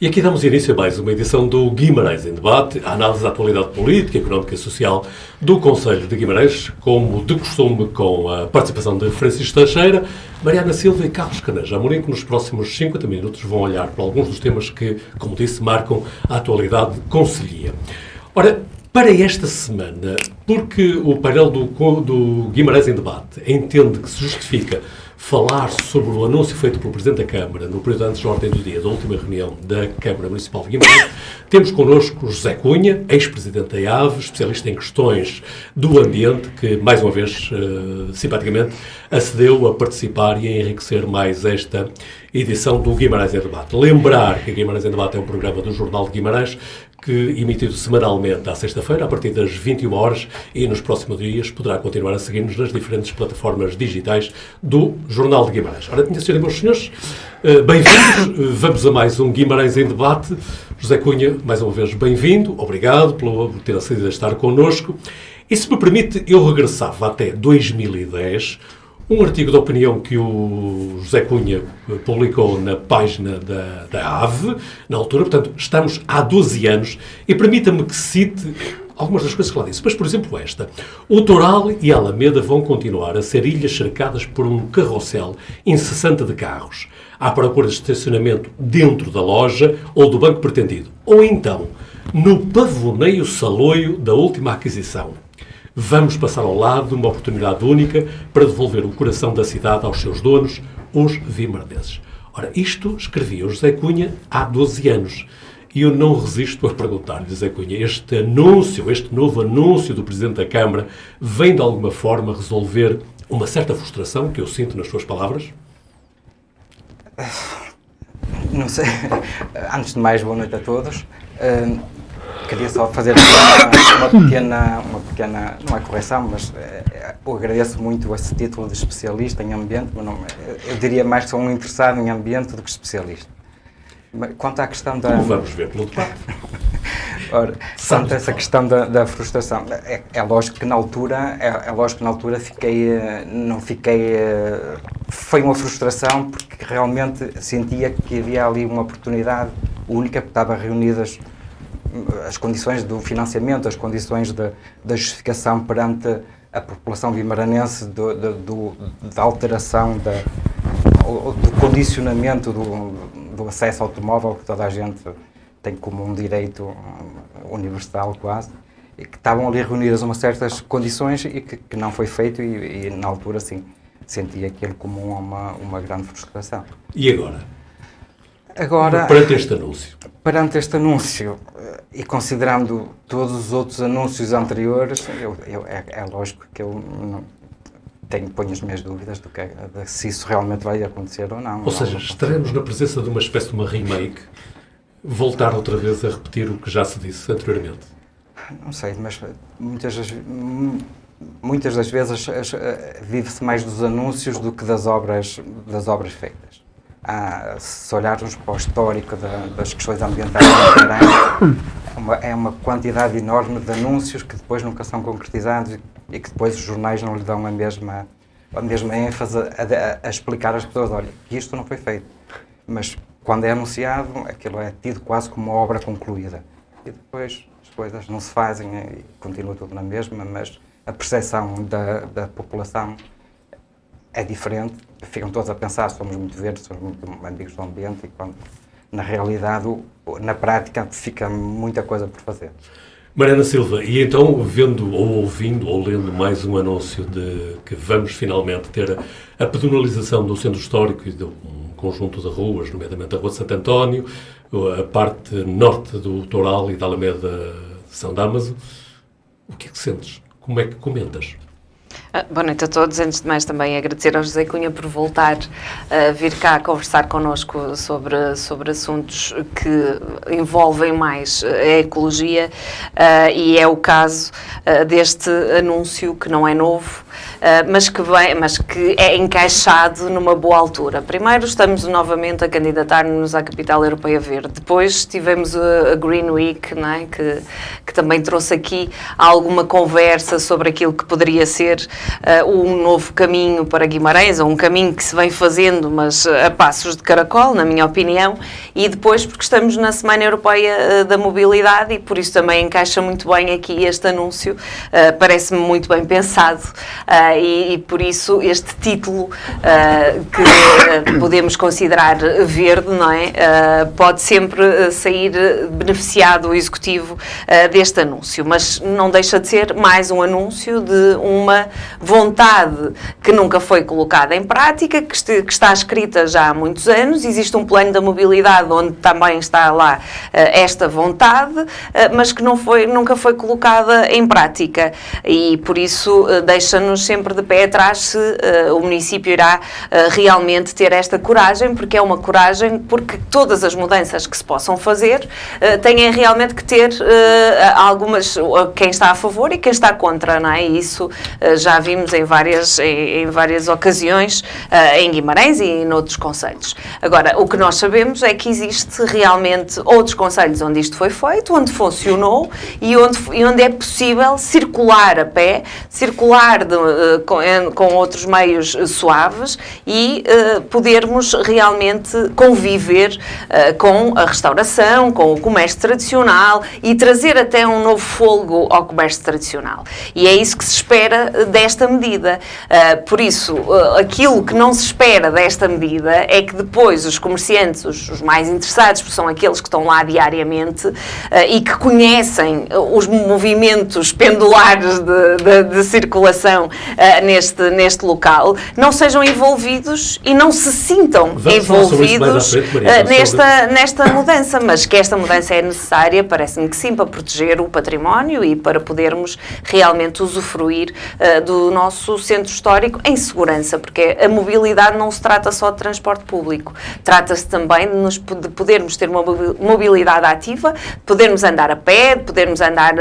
E aqui damos início a mais uma edição do Guimarães em Debate, a análise da atualidade política, económica e social do Concelho de Guimarães, como de costume, com a participação de Francisco Teixeira, Mariana Silva e Carlos Caneja Amorim, que nos próximos 50 minutos vão olhar para alguns dos temas que, como disse, marcam a atualidade concelhia. Ora, para esta semana, porque o painel do Guimarães em Debate entende que se justifica falar sobre o anúncio feito pelo Presidente da Câmara no período antes da ordem do dia da última reunião da Câmara Municipal de Guimarães, temos connosco José Cunha, ex-presidente da IAV, especialista em questões do ambiente, que, mais uma vez, simpaticamente, acedeu a participar e a enriquecer mais esta edição do Guimarães em Debate. Lembrar que Guimarães em Debate é um programa do Jornal de Guimarães, que emitido semanalmente à sexta-feira, a partir das 21 horas, e nos próximos dias poderá continuar a seguir-nos nas diferentes plataformas digitais do Jornal de Guimarães. Ora, minhas senhoras e meus senhores, bem-vindos. Vamos a mais um Guimarães em Debate. José Cunha, mais uma vez, bem-vindo. Obrigado por ter acedido a estar connosco. E, se me permite, eu regressava até 2010, um artigo de opinião que o José Cunha publicou na página da AVE, na altura, portanto, estamos há 12 anos, e permita-me que cite algumas das coisas que lá disse. Mas, por exemplo, esta. O Toral e a Alameda vão continuar a ser ilhas cercadas por um carrossel incessante de carros, à procura de estacionamento dentro da loja ou do banco pretendido. Ou então, no pavoneio saloio da última aquisição. Vamos passar ao lado de uma oportunidade única para devolver o coração da cidade aos seus donos, os vimardenses. Ora, isto escrevia o José Cunha há 12 anos. E eu não resisto a perguntar-lhe, José Cunha, este novo anúncio do Presidente da Câmara, vem de alguma forma resolver uma certa frustração que eu sinto nas suas palavras? Não sei. Antes de mais, boa noite a todos. Queria só fazer uma pequena, não é correção, mas eu agradeço muito esse título de especialista em ambiente, mas não, eu diria mais que sou um interessado em ambiente do que especialista. Quanto à questão da... Como vamos ver pelo debate. Ora, quanto a essa questão da frustração, é lógico que na altura, foi uma frustração porque realmente sentia que havia ali uma oportunidade única, porque estavam reunidas as condições do financiamento, as condições da justificação perante a população guimaranense da alteração, do condicionamento do acesso ao automóvel, que toda a gente tem como um direito universal quase, e que estavam ali reunidas umas certas condições e que não foi feito e na altura, sim, sentia aquilo como uma grande frustração. E agora? Perante este anúncio, e considerando todos os outros anúncios anteriores, é lógico que eu ponho as minhas dúvidas de se isso realmente vai acontecer ou não. Ou seja, estaremos na presença de uma espécie de uma remake, voltar outra vez a repetir o que já se disse anteriormente? Não sei, mas muitas das vezes vive-se mais dos anúncios do que das obras feitas. Se olharmos para o histórico das questões ambientais é uma quantidade enorme de anúncios que depois nunca são concretizados e que depois os jornais não lhe dão a mesma ênfase a explicar às pessoas, olha, que isto não foi feito. Mas quando é anunciado, aquilo é tido quase como uma obra concluída. E depois as coisas não se fazem e continua tudo na mesma, mas a percepção da população é diferente. Ficam todos a pensar, somos muito verdes, somos muito amigos do ambiente, e quando, na realidade, na prática, fica muita coisa por fazer. Mariana Silva, e então, vendo ou ouvindo ou lendo mais um anúncio de que vamos finalmente ter a pedonalização do centro histórico e de um conjunto de ruas, nomeadamente a Rua de Santo António, a parte norte do Toral e da Alameda de São Dámaso, o que é que sentes? Como é que comentas? Boa noite a todos. Antes de mais, também agradecer ao José Cunha por voltar a vir cá conversar connosco sobre assuntos que envolvem mais a ecologia, e é o caso deste anúncio que não é novo, mas que é encaixado numa boa altura. Primeiro, estamos novamente a candidatar-nos à Capital Europeia Verde. Depois tivemos a Green Week, não é? que também trouxe aqui alguma conversa sobre aquilo que poderia ser um novo caminho para Guimarães, ou um caminho que se vem fazendo, mas a passos de caracol, na minha opinião, e depois porque estamos na Semana Europeia da Mobilidade e por isso também encaixa muito bem aqui este anúncio, parece-me muito bem pensado, e por isso este título que podemos considerar verde, não é? Pode sempre sair beneficiado o Executivo deste anúncio, mas não deixa de ser mais um anúncio de uma vontade que nunca foi colocada em prática, que está escrita já há muitos anos. Existe um plano da mobilidade onde também está lá esta vontade, mas que nunca foi colocada em prática, e por isso deixa-nos sempre de pé atrás se o município irá realmente ter esta coragem, porque é uma coragem, porque todas as mudanças que se possam fazer têm realmente que ter algumas, quem está a favor e quem está contra, não é? E isso já vimos em várias ocasiões em Guimarães e em outros concelhos. Agora, o que nós sabemos é que existe realmente outros concelhos onde isto foi feito, onde funcionou e onde é possível circular a pé, circular com outros meios suaves e podermos realmente conviver com a restauração, com o comércio tradicional e trazer até um novo fôlego ao comércio tradicional. E é isso que se espera desta medida. Por isso, aquilo que não se espera desta medida é que depois os comerciantes, os mais interessados, porque são aqueles que estão lá diariamente e que conhecem os movimentos pendulares de circulação neste local, não sejam envolvidos e não se sintam envolvidos nesta mudança, mas que esta mudança é necessária, parece-me que sim, para proteger o património e para podermos realmente usufruir do nosso centro histórico em segurança, porque a mobilidade não se trata só de transporte público, trata-se também de podermos ter uma mobilidade ativa, podermos andar a pé, podermos andar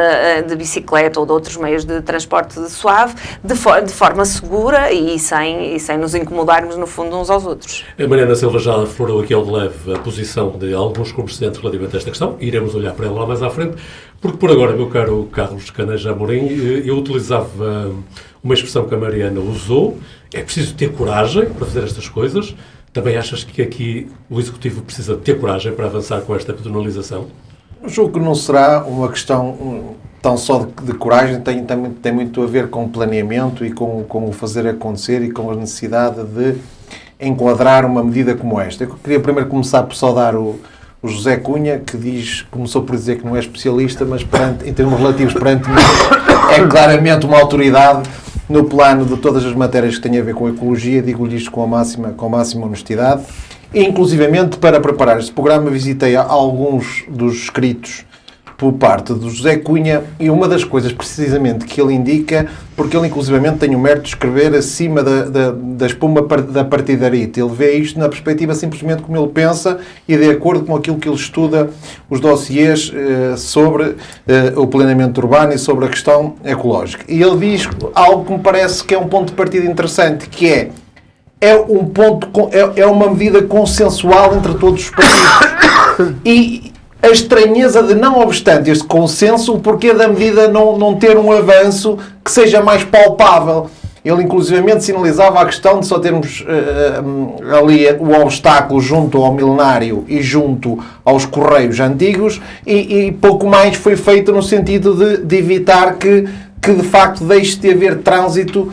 de bicicleta ou de outros meios de transporte suave, de forma segura e sem nos incomodarmos, no fundo, uns aos outros. A Mariana Silva já aflorou aqui ao de leve a posição de alguns comerciantes relativamente a esta questão. Iremos olhar para ela lá mais à frente, porque por agora, meu caro Carlos Caneja Amorim, eu utilizava uma expressão que a Mariana usou: é preciso ter coragem para fazer estas coisas. Também achas que aqui o Executivo precisa ter coragem para avançar com esta pedonalização? Julgo que não será uma questão tão só de coragem, tem muito a ver com planeamento e com o fazer acontecer e com a necessidade de enquadrar uma medida como esta. Eu queria primeiro começar por saudar o José Cunha, que começou por dizer que não é especialista, mas em termos relativos perante mim, é claramente uma autoridade no plano de todas as matérias que têm a ver com a ecologia. Digo-lhe isto com a máxima honestidade. E, inclusivamente, para preparar este programa, visitei alguns dos escritos por parte do José Cunha, e uma das coisas precisamente que ele indica, porque ele inclusivamente tem o mérito de escrever acima da espuma da partidarite. Ele vê isto na perspectiva simplesmente como ele pensa e de acordo com aquilo que ele estuda, os dossiês sobre o planeamento urbano e sobre a questão ecológica. E ele diz algo que me parece que é um ponto de partida interessante, que é uma medida consensual entre todos os partidos. E a estranheza de, não obstante este consenso, o porquê da medida não ter um avanço que seja mais palpável. Ele, inclusivamente, sinalizava a questão de só termos ali o obstáculo junto ao milenário e junto aos correios antigos, e pouco mais foi feito no sentido de evitar que de facto deixe de haver trânsito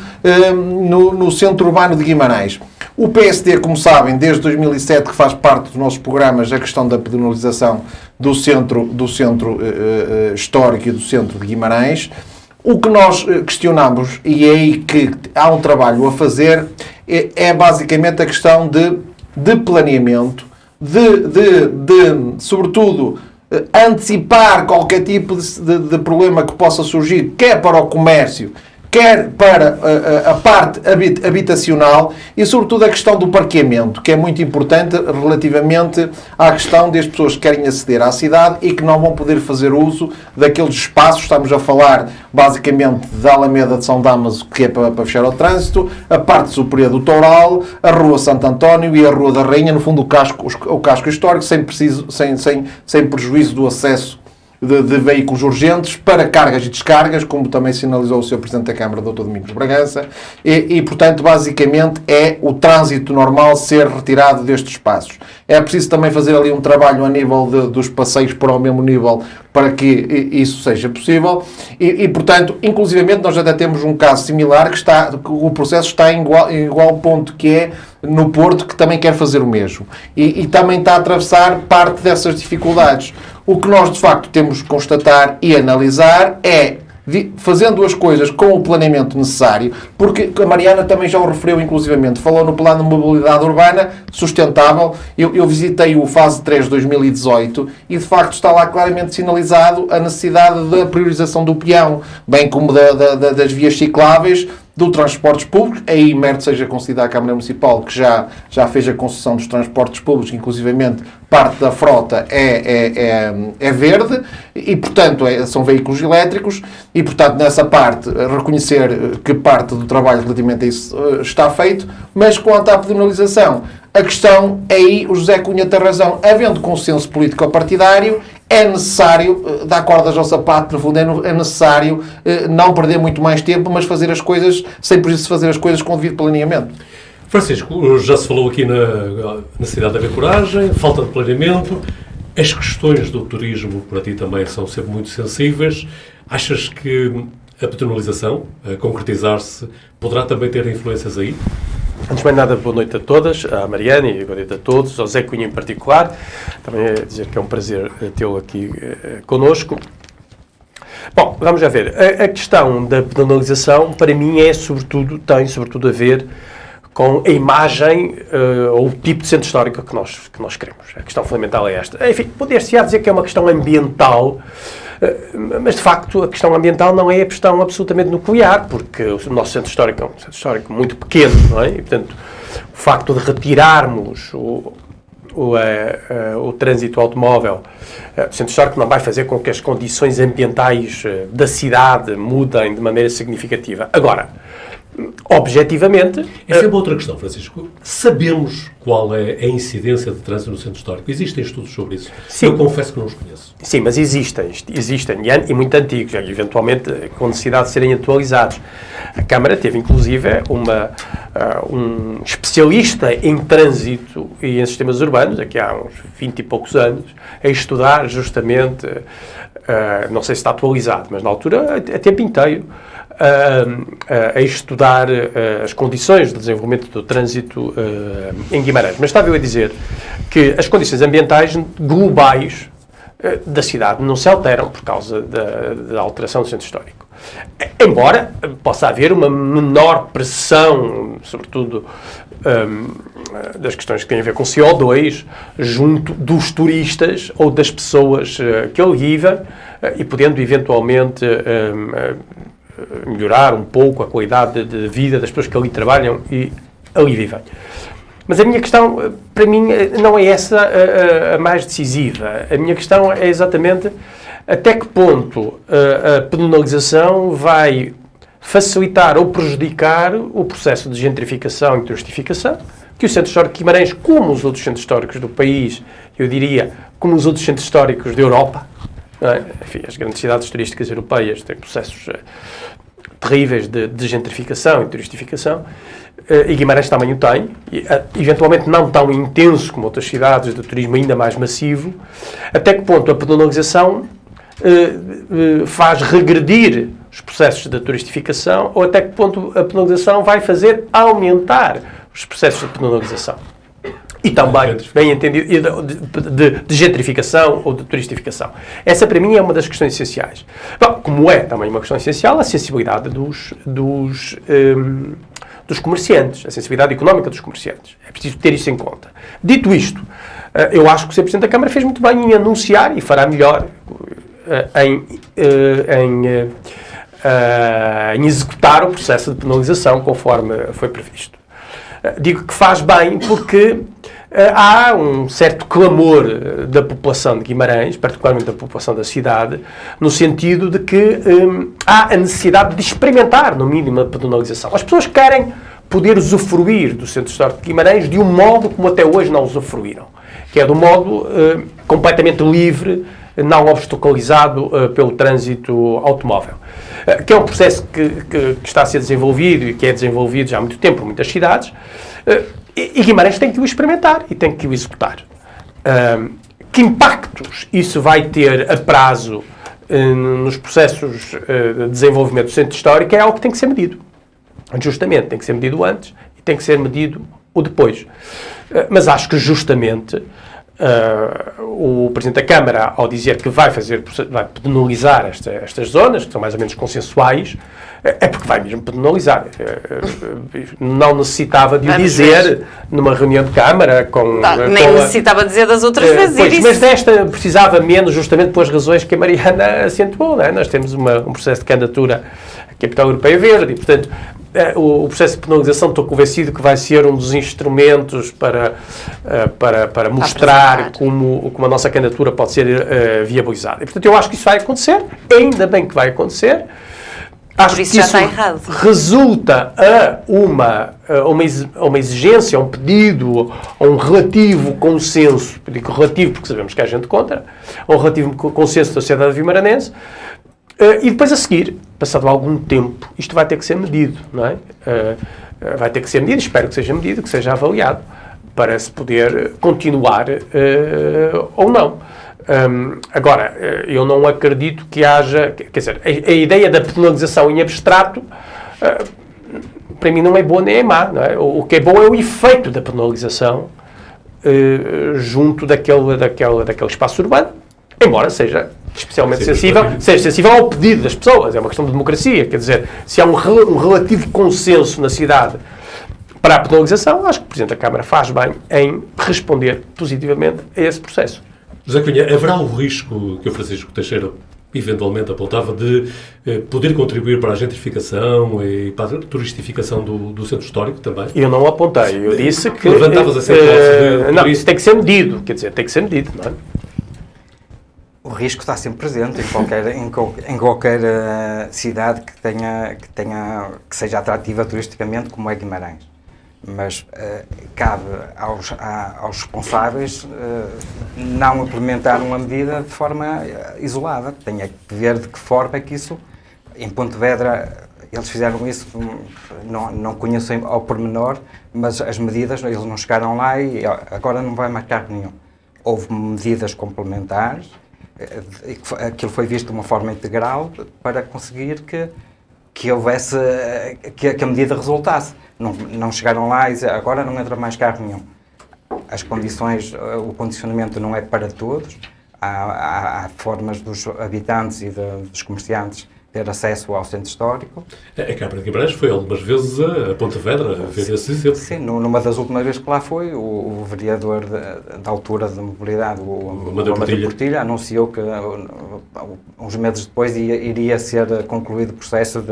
no centro urbano de Guimarães. O PSD, como sabem, desde 2007 que faz parte dos nossos programas a questão da pedonalização do centro histórico e do centro de Guimarães. O que nós questionamos, e é aí que há um trabalho a fazer, é basicamente a questão de planeamento, sobretudo, antecipar qualquer tipo de problema que possa surgir, quer para o comércio, quer para a parte habitacional e, sobretudo, a questão do parqueamento, que é muito importante relativamente à questão das pessoas que querem aceder à cidade e que não vão poder fazer uso daqueles espaços. Estamos a falar, basicamente, da Alameda de São Damaso, que é para fechar o trânsito, a parte superior do Toural, a Rua Santo António e a Rua da Rainha, no fundo, o casco histórico, sem prejuízo do acesso de veículos urgentes para cargas e descargas, como também sinalizou o Sr. Presidente da Câmara, Dr. Domingos Bragança, e, portanto, basicamente é o trânsito normal ser retirado destes espaços. É preciso também fazer ali um trabalho a nível dos passeios para o mesmo nível para que isso seja possível e, portanto, inclusivamente nós até temos um caso similar que o processo está em igual ponto que é no Porto, que também quer fazer o mesmo. E também está a atravessar parte dessas dificuldades. O que nós, de facto, temos que constatar e analisar é fazendo as coisas com o planeamento necessário, porque a Mariana também já o referiu inclusivamente, falou no plano de mobilidade urbana sustentável. Eu visitei o fase 3 de 2018 e de facto está lá claramente sinalizado a necessidade da priorização do peão, bem como das vias cicláveis, do transportes públicos. Aí mérito seja concedido à Câmara Municipal, que já fez a concessão dos transportes públicos, inclusivamente parte da frota é verde e, portanto, são veículos elétricos e, portanto, nessa parte, reconhecer que parte do trabalho relativamente a isso está feito, mas quanto à penalização, a questão aí, o José Cunha tem razão, havendo consenso político-partidário, é necessário dar cordas ao sapato, no fundo, é necessário não perder muito mais tempo, mas fazer as coisas, sem por isso fazer as coisas com o devido planeamento. Francisco, já se falou aqui na necessidade de haver coragem, falta de planeamento, as questões do turismo para ti também são sempre muito sensíveis. Achas que a penalização, a concretizar-se, poderá também ter influências aí? Antes de mais nada, boa noite a todas, à Mariana e boa noite a todos, ao Zé Cunha em particular. Também dizer que é um prazer tê-lo aqui connosco. Bom, vamos já ver. A questão da penalização, para mim, tem sobretudo a ver com a imagem ou o tipo de centro histórico que nós queremos. A questão fundamental é esta. Enfim, poder-se-á dizer que é uma questão ambiental, mas de facto a questão ambiental não é a questão absolutamente nuclear, porque o nosso centro histórico é um centro histórico muito pequeno, não é? E, portanto, o facto de retirarmos o trânsito automóvel, o centro histórico não vai fazer com que as condições ambientais da cidade mudem de maneira significativa. Agora, objetivamente... Essa é uma outra questão, Francisco. Sabemos qual é a incidência de trânsito no centro histórico? Existem estudos sobre isso? Sim. Eu confesso que não os conheço. Sim, mas existem e muito antigos, eventualmente com necessidade de serem atualizados. A Câmara teve, inclusive, um especialista em trânsito e em sistemas urbanos, aqui há uns 20 e poucos anos, a estudar justamente, não sei se está atualizado, mas na altura, a tempo inteiro, a estudar as condições de desenvolvimento do trânsito em Guimarães. Mas estava eu a dizer que as condições ambientais globais da cidade não se alteram por causa da alteração do centro histórico. Embora possa haver uma menor pressão, sobretudo das questões que têm a ver com CO2, junto dos turistas ou das pessoas que ali vivem e podendo eventualmente melhorar um pouco a qualidade de vida das pessoas que ali trabalham e ali vivem. Mas a minha questão, para mim, não é essa a mais decisiva. A minha questão é exatamente até que ponto a penalização vai facilitar ou prejudicar o processo de gentrificação e turistificação, que o Centro Histórico de Guimarães, como os outros centros históricos do país, eu diria, como os outros centros históricos da Europa, enfim, as grandes cidades turísticas europeias têm processos terríveis de gentrificação e turistificação, e Guimarães também o tem, eventualmente não tão intenso como outras cidades, de turismo ainda mais massivo. Até que ponto a penalização faz regredir os processos de turistificação, ou até que ponto a penalização vai fazer aumentar os processos de penalização. E também, bem entendido, de gentrificação ou de turistificação. Essa, para mim, é uma das questões essenciais. Bom, como é também uma questão essencial, a sensibilidade dos comerciantes, a sensibilidade económica dos comerciantes. É preciso ter isso em conta. Dito isto, eu acho que o Sr. Presidente da Câmara fez muito bem em anunciar, e fará melhor, em executar o processo de penalização conforme foi previsto. Digo que faz bem porque há um certo clamor da população de Guimarães, particularmente da população da cidade, no sentido de que há a necessidade de experimentar, no mínimo, a penalização. As pessoas querem poder usufruir do Centro Histórico de Guimarães de um modo como até hoje não usufruíram, que é do modo completamente livre não obstaculizado pelo trânsito automóvel. Que é um processo que está a ser desenvolvido e que é desenvolvido já há muito tempo por muitas cidades, e Guimarães tem que o experimentar e tem que o executar. Que impactos isso vai ter a prazo nos processos de desenvolvimento do centro histórico é algo que tem que ser medido. Justamente, tem que ser medido antes e tem que ser medido o depois. Mas acho que justamente o Presidente da Câmara, ao dizer que vai penalizar estas zonas, que são mais ou menos consensuais, é porque vai mesmo penalizar. Não necessitava de o dizer numa reunião de Câmara. Nem necessitava dizer das outras vezes. Pois, mas desta precisava menos, justamente pelas razões que a Mariana acentuou. Não é? Nós temos um processo de candidatura à Capital Europeia Verde e, portanto, o processo de penalização, estou convencido que vai ser um dos instrumentos para mostrar como a nossa candidatura pode ser viabilizada. E, portanto, eu acho que isso vai acontecer, ainda bem que vai acontecer. Acho que isso já está errado. Resulta a uma exigência, a um pedido, a um relativo consenso, digo relativo porque sabemos que há gente contra, a um relativo consenso da sociedade vimaranense. E depois a seguir, passado algum tempo, isto vai ter que ser medido, não é? Vai ter que ser medido, espero que seja medido, que seja avaliado, para se poder continuar ou não. Agora, eu não acredito que haja... Quer dizer, a ideia da penalização em abstrato, para mim não é boa nem é má, não é? O que é bom é o efeito da penalização junto daquele espaço urbano, embora seja especialmente sensível ao pedido das pessoas. É uma questão de democracia. Quer dizer, se há um relativo consenso na cidade para a penalização, acho que o Presidente da Câmara faz bem em responder positivamente a esse processo. José Cunha, haverá o risco que o Francisco Teixeira eventualmente apontava de poder contribuir para a gentrificação e para a turistificação do centro histórico também? Eu não apontei. Eu disse que... Levantavas essa hipótese não, isso tem que ser medido. Quer dizer, tem que ser medido, não é? O risco está sempre presente em qualquer cidade que seja atrativa turisticamente, como é Guimarães. Mas cabe aos responsáveis não implementar uma medida de forma isolada. Tem que ver de que forma é que isso, em Pontevedra, eles fizeram isso, não conheço ao pormenor, mas as medidas, eles não chegaram lá e agora não vai mais carro nenhum. Houve medidas complementares, aquilo foi visto de uma forma integral para conseguir que houvesse, que a medida resultasse. Não chegaram lá e dizer, agora não entra mais carro nenhum. As condições, o condicionamento não é para todos. Há formas dos habitantes e dos comerciantes ter acesso ao centro histórico. A Câmara de Guimarães foi algumas vezes a Pontevedra a ver esse exemplo. Sim, numa das últimas vezes que lá foi, o vereador da altura da mobilidade, o Amadeu Portilha, anunciou que uns meses depois iria ser concluído o processo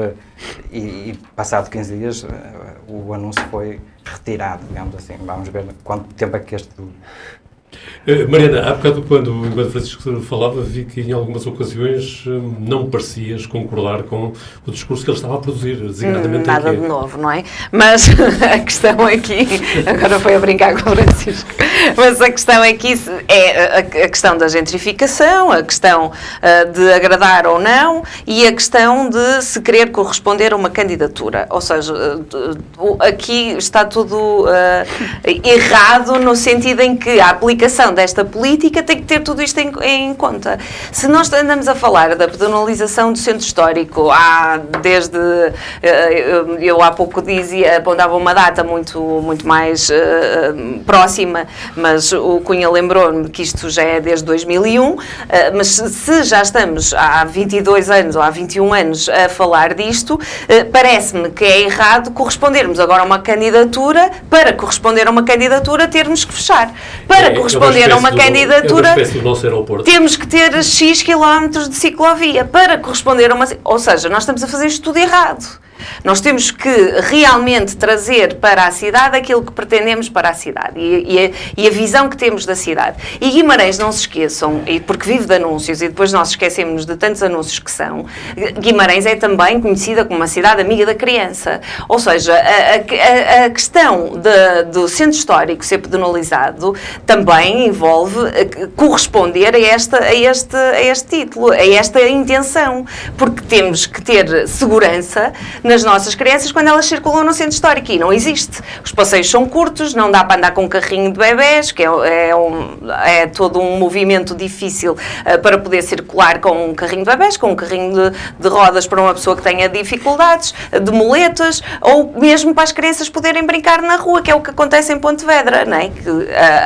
e passado 15 dias o anúncio foi retirado, digamos assim. Vamos ver quanto tempo é que este dura. Mariana, há bocado, quando Francisco falava, vi que em algumas ocasiões não parecias concordar com o discurso que ele estava a produzir, designadamente nada de novo, não é? Mas a questão aqui, agora foi a brincar com o Francisco, mas a questão aqui é a questão da gentrificação, a questão de agradar ou não e a questão de se querer corresponder a uma candidatura. Ou seja, aqui está tudo errado no sentido em que a aplicação desta política tem que ter tudo isto em conta. Se nós andamos a falar da penalização do centro histórico, desde eu há pouco apontava uma data muito mais próxima, mas o Cunha lembrou-me que isto já é desde 2001, mas se já estamos há 22 anos ou há 21 anos a falar disto, parece-me que é errado correspondermos agora a uma candidatura, para corresponder a uma candidatura termos que fechar. Para corresponder a uma candidatura, temos que ter X quilómetros de ciclovia. Para corresponder a uma... Ou seja, nós estamos a fazer isto tudo errado. Nós temos que realmente trazer para a cidade aquilo que pretendemos para a cidade e a visão que temos da cidade. E Guimarães, não se esqueçam, porque vive de anúncios e depois nós esquecemos de tantos anúncios que são, Guimarães é também conhecida como uma cidade amiga da criança. Ou seja, a questão do centro histórico ser pedonalizado também envolve corresponder a este título, a esta intenção, porque temos que ter segurança nas nossas crianças quando elas circulam no centro histórico, e não existe. Os passeios são curtos, não dá para andar com um carrinho de bebés, que é todo um movimento difícil para poder circular com um carrinho de bebés, com um carrinho de rodas para uma pessoa que tenha dificuldades, de muletas, ou mesmo para as crianças poderem brincar na rua, que é o que acontece em Pontevedra, não é? Que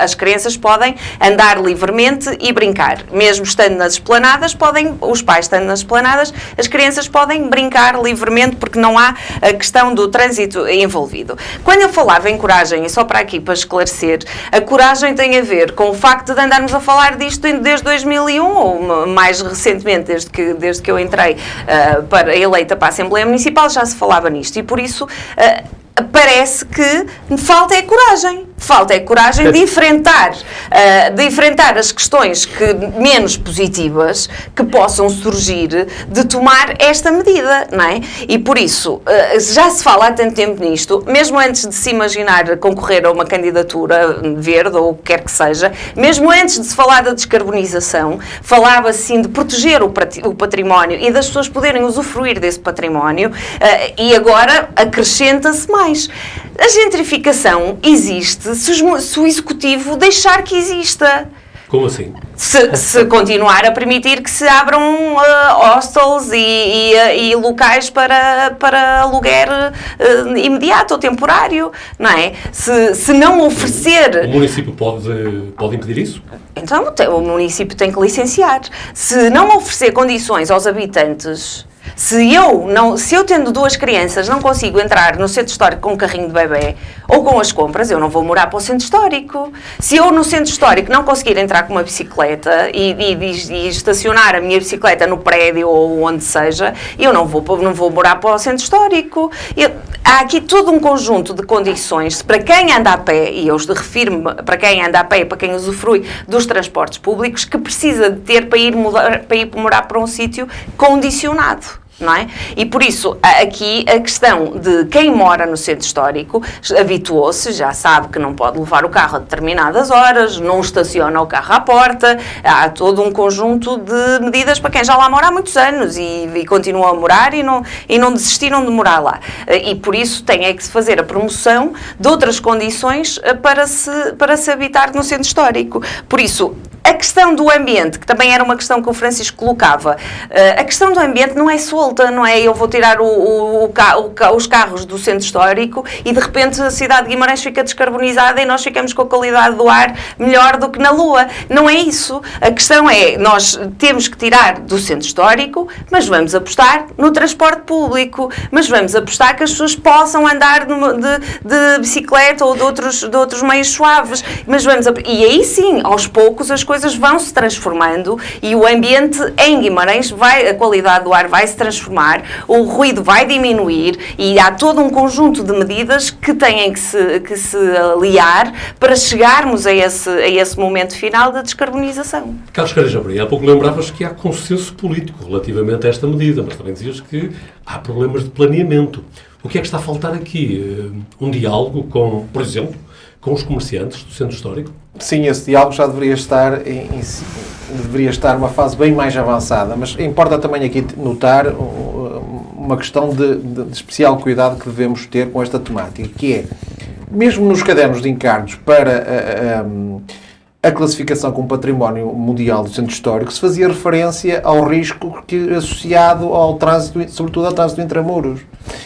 as crianças podem andar livremente e brincar. Mesmo estando nas esplanadas, os pais estando nas esplanadas, as crianças podem brincar livremente, porque não há a questão do trânsito envolvido. Quando eu falava em coragem, e só para aqui para esclarecer, a coragem tem a ver com o facto de andarmos a falar disto desde 2001, ou mais recentemente, desde que eu entrei eleita para a Assembleia Municipal, já se falava nisto, e por isso parece que falta é coragem. Falta é coragem de enfrentar as questões menos positivas que possam surgir de tomar esta medida, não é? E por isso, já se fala há tanto tempo nisto, mesmo antes de se imaginar concorrer a uma candidatura verde ou o que quer que seja, mesmo antes de se falar da descarbonização, falava-se sim de proteger o património e das pessoas poderem usufruir desse património, e agora acrescenta-se mais. A gentrificação existe se o Executivo deixar que exista. Como assim? Se continuar a permitir que se abram hostels e locais para aluguer imediato ou temporário, não é? Se não oferecer... O município pode impedir isso? Então o município tem que licenciar. Se não oferecer condições aos habitantes... Se eu tendo duas crianças não consigo entrar no centro histórico com um carrinho de bebê ou com as compras, eu não vou morar para o centro histórico. Se eu no centro histórico não conseguir entrar com uma bicicleta e estacionar a minha bicicleta no prédio ou onde seja, eu não vou morar para o centro histórico. Há aqui todo um conjunto de condições para quem anda a pé, e eu refiro-me para quem anda a pé e para quem usufrui dos transportes públicos, que precisa de ter para ir morar para um sítio condicionado. Não é? E por isso, aqui a questão de quem mora no centro histórico habituou-se, já sabe que não pode levar o carro a determinadas horas, não estaciona o carro à porta, há todo um conjunto de medidas para quem já lá mora há muitos anos e continuam a morar e não desistiram de morar lá. E por isso tem que se fazer a promoção de outras condições para se habitar no centro histórico. Por isso, a questão do ambiente, que também era uma questão que o Francisco colocava, a questão do ambiente não é solta, não é? Eu vou tirar os carros do centro histórico e de repente a cidade de Guimarães fica descarbonizada e nós ficamos com a qualidade do ar melhor do que na Lua. Não é isso. A questão é, nós temos que tirar do centro histórico, mas vamos apostar no transporte público, mas vamos apostar que as pessoas possam andar de bicicleta ou de outros meios suaves. E aí sim, aos poucos, as coisas vão se transformando e o ambiente em Guimarães a qualidade do ar vai se transformar, o ruído vai diminuir e há todo um conjunto de medidas que têm que se aliar para chegarmos a esse momento final da descarbonização. Carlos Careja Breia, há pouco lembravas que há consenso político relativamente a esta medida, mas também dizias que há problemas de planeamento. O que é que está a faltar aqui? Um diálogo por exemplo, com os comerciantes do centro histórico? Sim, esse diálogo já deveria estar numa fase bem mais avançada, mas importa também aqui notar uma questão de especial cuidado que devemos ter com esta temática, que é, mesmo nos cadernos de encargos para a classificação como património mundial do centro histórico, se fazia referência ao risco associado ao trânsito, sobretudo ao trânsito intramuros.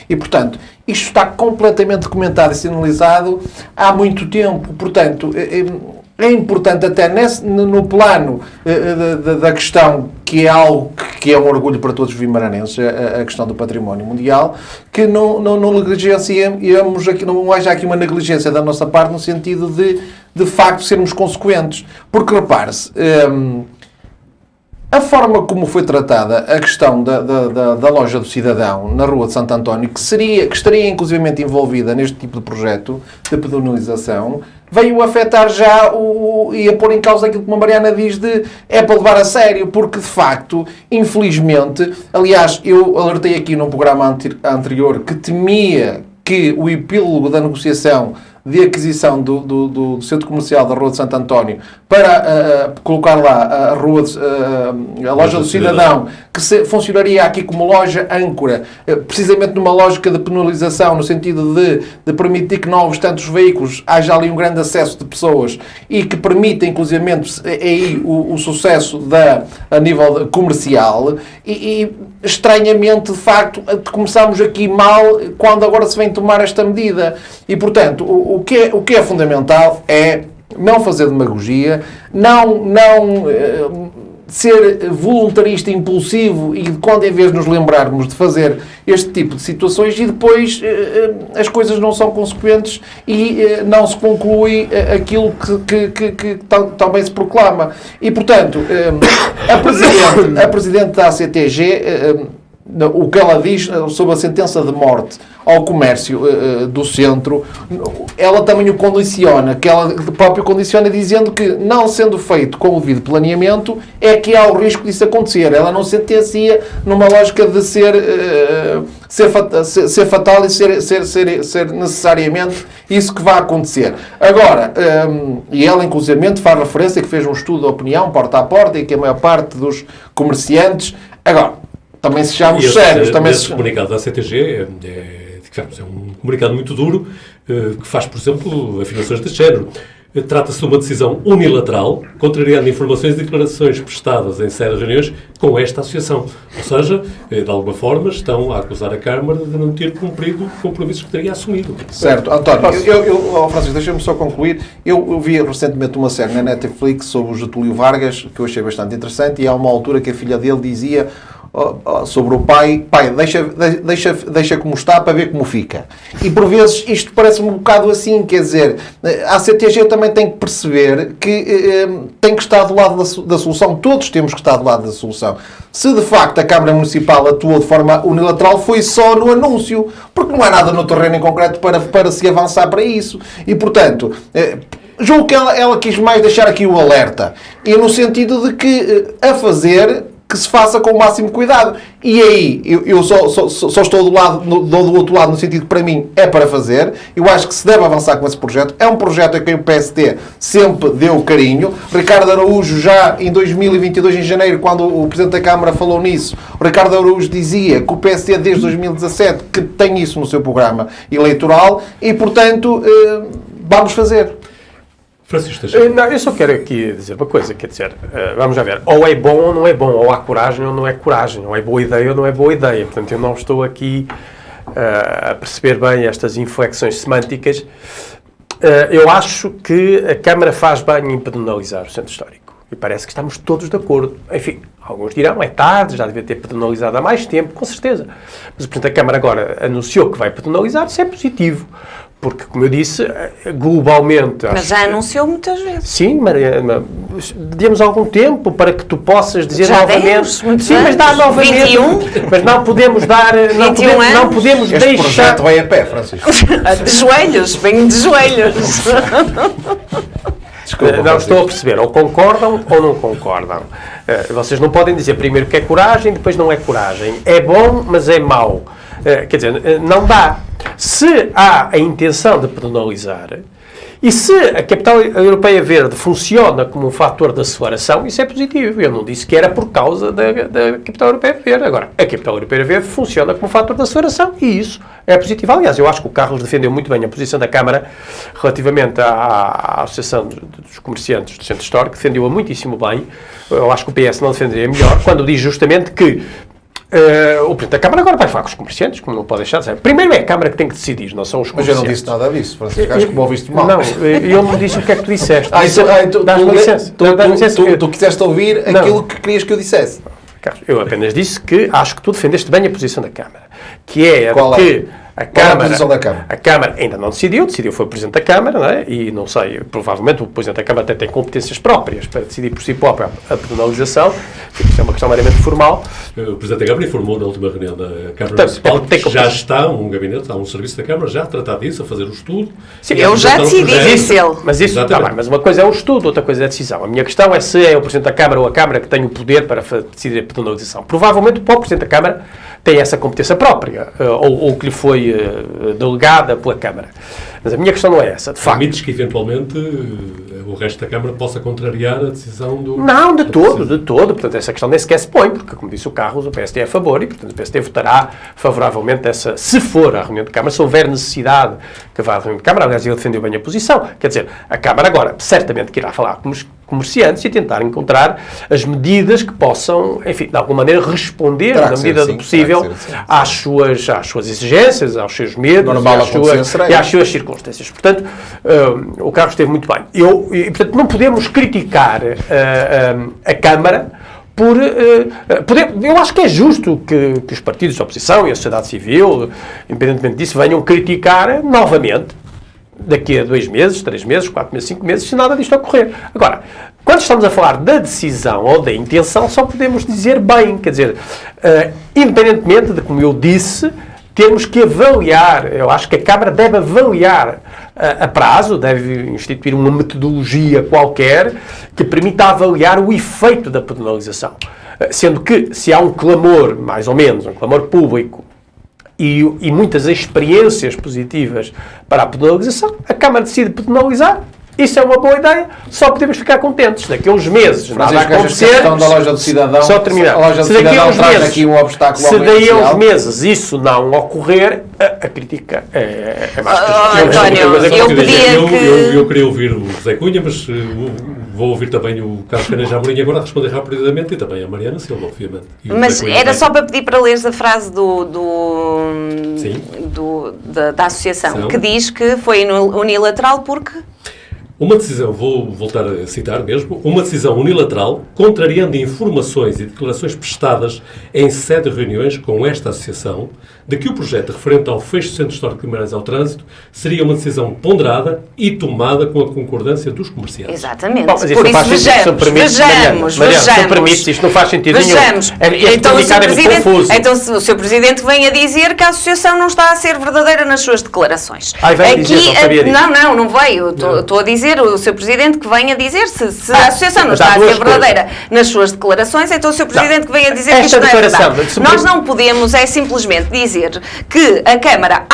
E, portanto, isto está completamente documentado e sinalizado há muito tempo. Portanto, é importante até no plano da questão, que é algo que é um orgulho para todos os vimaranenses, a questão do património mundial, que não negligenciemos aqui, não haja aqui uma negligência da nossa parte no sentido de facto sermos consequentes. Porque, repare-se, A forma como foi tratada a questão da loja do cidadão na Rua de Santo António, que estaria inclusivamente envolvida neste tipo de projeto de pedonalização, veio afetar já e a pôr em causa aquilo que a Mariana diz é para levar a sério, porque de facto, infelizmente, aliás, eu alertei aqui num programa anterior que temia que o epílogo da negociação de aquisição do centro comercial da Rua de Santo António para colocar lá a loja do cidadão, que funcionaria aqui como loja âncora, precisamente numa lógica de penalização, no sentido de permitir que novos tantos veículos haja ali um grande acesso de pessoas e que permita, inclusivamente, aí o sucesso a nível comercial. E estranhamente, de facto, começamos aqui mal quando agora se vem tomar esta medida. E, portanto, o que é fundamental é não fazer demagogia, não ser voluntarista, impulsivo e quando em vez de nos lembrarmos de fazer este tipo de situações e depois as coisas não são consequentes e não se conclui aquilo que também se proclama. E, portanto, a Presidente da ACTG, o que ela diz sobre a sentença de morte ao comércio do centro, ela também o condiciona, que ela próprio condiciona dizendo que, não sendo feito com o devido planeamento, é que há o risco disso acontecer. Ela não sentencia numa lógica de ser fatal e ser necessariamente isso que vai acontecer. Agora, e ela inclusivamente faz referência que fez um estudo de opinião porta a porta e que a maior parte dos comerciantes... Agora, também sejamos sérios. Esse comunicado da CTG é um comunicado muito duro, que faz, por exemplo, afirmações deste género. Trata-se de uma decisão unilateral, contrariando informações e declarações prestadas em sérias reuniões com esta associação. Ou seja, de alguma forma, estão a acusar a Câmara de não ter cumprido compromissos que teria assumido. Certo. António, Francisco, deixa-me só concluir. Eu vi recentemente uma série na Netflix sobre o Getúlio Vargas, que eu achei bastante interessante, e há uma altura que a filha dele dizia sobre o pai, deixa como está para ver como fica. E por vezes isto parece-me um bocado assim, quer dizer, a CTG também tem que perceber que tem que estar do lado da solução, todos temos que estar do lado da solução. Se de facto a Câmara Municipal atuou de forma unilateral, foi só no anúncio, porque não há nada no terreno em concreto para se avançar para isso. E portanto... julgo que ela quis mais deixar aqui o alerta, e no sentido de que a fazer que se faça com o máximo cuidado. E aí, eu só estou do outro lado, no sentido que para mim é para fazer. Eu acho que se deve avançar com esse projeto. É um projeto a quem o PSD sempre deu carinho. Ricardo Araújo, já em 2022, em janeiro, quando o Presidente da Câmara falou nisso, o Ricardo Araújo dizia que o PSD desde 2017 que tem isso no seu programa eleitoral e, portanto, vamos fazer. Francisco, não, eu só quero aqui dizer uma coisa, quer dizer, vamos já ver, ou é bom ou não é bom, ou há coragem ou não é coragem, ou é boa ideia ou não é boa ideia. Portanto, eu não estou aqui a perceber bem estas inflexões semânticas. Eu acho que a Câmara faz bem em pedonalizar o centro histórico. E parece que estamos todos de acordo. Enfim, alguns dirão, é tarde, já devia ter pedonalizado há mais tempo, com certeza. Mas, portanto, a Câmara agora anunciou que vai pedonalizar, isso é positivo. Porque, como eu disse, globalmente... Mas já anunciou muitas vezes. Sim, Mariana, demos algum tempo para que tu possas dizer já novamente... Sim, mas dá novamente... 21? Mas não podemos dar... Não podemos este deixar... projeto vai a pé, Francisco. De joelhos, venho de joelhos. Desculpa, não estou a perceber, ou concordam ou não concordam. Vocês não podem dizer primeiro que é coragem, depois não é coragem. É bom, mas é mau. Quer dizer, não dá. Se há a intenção de pedonalizar e se a Capital Europeia Verde funciona como um fator de aceleração, isso é positivo. Eu não disse que era por causa da Capital Europeia Verde. Agora, a Capital Europeia Verde funciona como um fator de aceleração e isso é positivo. Aliás, eu acho que o Carlos defendeu muito bem a posição da Câmara relativamente à Associação dos Comerciantes do Centro Histórico, defendeu-a muitíssimo bem. Eu acho que o PS não defenderia melhor, quando diz justamente que o Presidente da Câmara agora vai falar com os comerciantes, como não pode deixar de ser. Primeiro é a Câmara que tem que decidir, não são os comerciantes. Mas eu não disse nada disso, Francisco. Acho que me ouviste mal. Não, eu não disse o que é que tu disseste. Tu quiseste ouvir aquilo que querias que eu dissesse. Eu apenas disse que acho que tu defendeste bem a posição da Câmara. Que é Qual que... Qual é a posição da Câmara? A Câmara ainda não decidiu foi o Presidente da Câmara, não é? E não sei, provavelmente o Presidente da Câmara até tem competências próprias para decidir por si próprio a penalização. Isto é uma questão meramente formal. O Presidente da Câmara informou na última reunião da Câmara Municipal que já está um gabinete, há um serviço da Câmara já a tratar disso, a fazer o estudo. Sim, eu já decidi, disse ele. Mas isso, tá bem, mas uma coisa é o estudo, outra coisa é a decisão. A minha questão é se é o Presidente da Câmara ou a Câmara que tem o poder para decidir a penalização. Provavelmente o próprio Presidente da Câmara tem essa competência própria, ou que lhe foi delegada pela Câmara. Mas a minha questão não é essa, de facto. Admites que, eventualmente, o resto da Câmara possa contrariar a decisão do... Não, de todo. Portanto, essa questão nem sequer se põe, porque, como disse o Carlos, o PSD é a favor e, portanto, o PSD votará favoravelmente se for à reunião de Câmara, se houver necessidade que vá à reunião de Câmara. Aliás, ele defendeu bem a posição. Quer dizer, a Câmara agora, certamente que irá falar com os comerciantes e tentar encontrar as medidas que possam, enfim, de alguma maneira responder, na medida do possível, às suas exigências, aos seus medos e às suas circunstâncias. Portanto, o Carlos esteve muito bem. Portanto, não podemos criticar a Câmara eu acho que é justo que os partidos de oposição e a sociedade civil, independentemente disso, venham criticar novamente daqui a 2 meses, 3 meses, 4 meses, 5 meses, se nada disto ocorrer. Agora, quando estamos a falar da decisão ou da intenção, só podemos dizer bem, quer dizer, independentemente de, como eu disse, temos que avaliar, eu acho que a Câmara deve avaliar a prazo, deve instituir uma metodologia qualquer que permita avaliar o efeito da penalização. Sendo que, se há um clamor, mais ou menos, um clamor público, e muitas experiências positivas para a penalização, a Câmara decide penalizar. Isso é uma boa ideia, só podemos ficar contentes. Daqui a uns meses, nada a acontecer. A questão da loja do cidadão, só terminar. A loja do cidadão traz aqui um obstáculo se daí a uns meses isso não ocorrer, a crítica é mais que António, eu queria ouvir o José Cunha, mas vou ouvir também o Carlos Caneja Amorim agora a responder rapidamente e também a Mariana Silva, obviamente. Mas era só para pedir para leres a frase da associação, que diz que foi unilateral porque... Uma decisão, vou voltar a citar mesmo, uma decisão unilateral, contrariando informações e declarações prestadas em sede de reuniões com esta associação, de que o projeto referente ao fecho do Centro Histórico de Guimarães ao trânsito seria uma decisão ponderada e tomada com a concordância dos comerciantes. Exatamente. Bom, mas por isso vejamos. Se permite, isto não faz sentido nenhum. Então, o Sr. Presidente vem a dizer que a associação não está a ser verdadeira nas suas declarações. Não veio. Estou a dizer, o Sr. Presidente que vem a dizer se a associação não está a ser verdadeira nas suas declarações, então o Sr. Presidente que vem a dizer que isto não é verdade. Nós não podemos simplesmente dizer que a Câmara